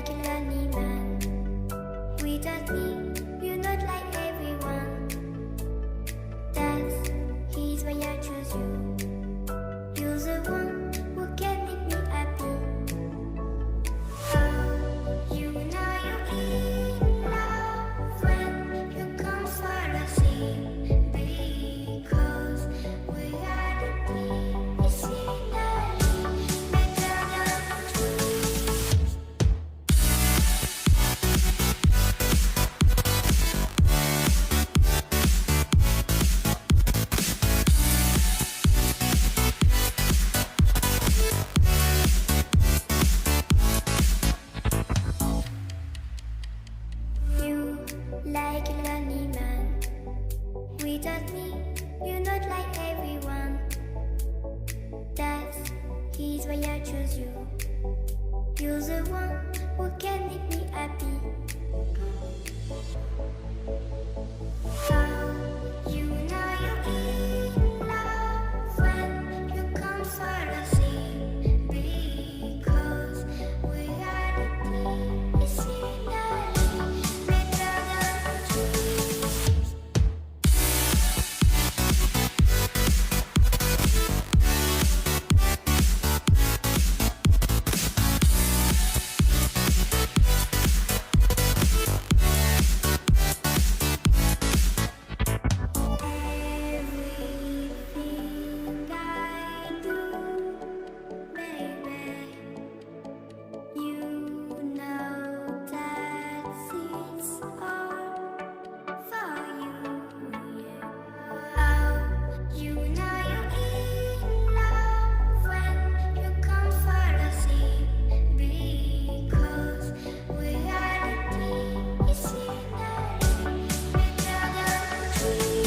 like a lonely man. Without me, you're not like everyone. That's he's why I choose you. You're the one who can make me happy. Oh, you know you're in love when you come for the sea. Because we are the scenery better than trees. You like a lonely man. Without me, you're not like everyone. That's he's why I choose you. You're the one who can make me happy. Oh, you know you're in love when you come for the sea. Because we are the scenery better than trees. Everything I do, baby, you know that it's all for you, yeah. Oh, you know you're in love when you come for the sea. Because we are the scenery better than trees.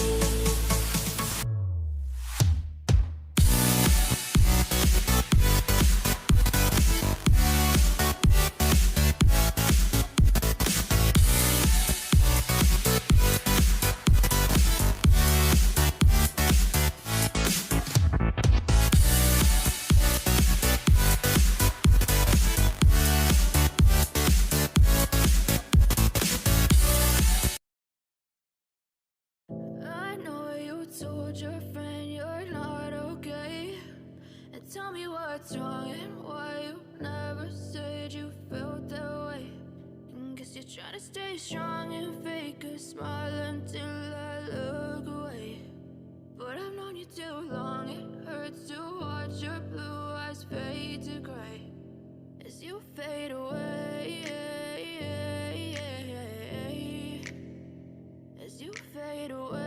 I know you told your friend you're not okay. And tell me what's wrong and why you never said you felt that way. And guess you're trying to stay strong and fake a smile until I look away. But I've known you too long, it hurts to watch your blue eyes fade to gray as you fade away. As you fade away.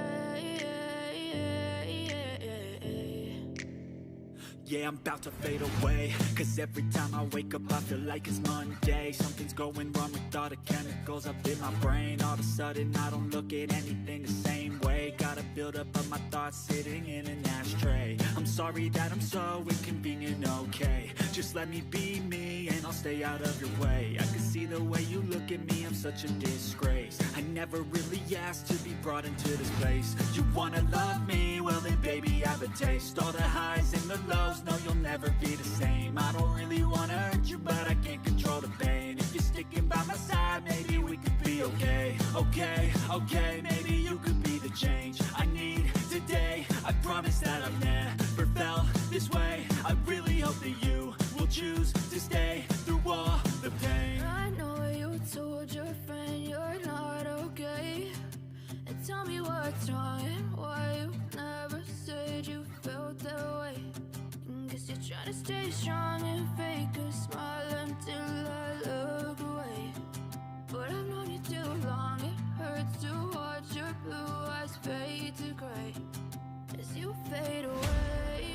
Yeah, I'm about to fade away. Cause every time I wake up I feel like it's Monday. Something's going wrong with all the chemicals up in my brain. All of a sudden I don't look at anything the same way. Gotta build up of my thoughts sitting in an ashtray. I'm sorry that I'm so inconvenient, okay. Just let me be me and I'll stay out of your way. I can see the way you look at me, I'm such a disgrace. I never really asked to be brought into this place. You wanna love me? Well then baby I have a taste. All the highs and the lows, no you'll never be the same. I don't really wanna hurt you but I can't control the pain. If you're sticking by my side maybe we could be okay. Okay, maybe you could be the change I need today. I promise that I've never felt this way. I really hope that you will choose to stay through all the pain. I know you told your friend you're not okay. And tell me what's wrong and why you never said you felt that way. And guess you're trying to stay strong and fake a smile until I look away. But I've known you too long, it hurts to watch your blue eyes fade to gray as you fade away.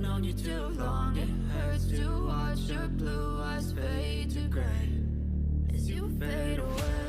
known you too long. It hurts to watch your blue eyes fade to gray as you fade away.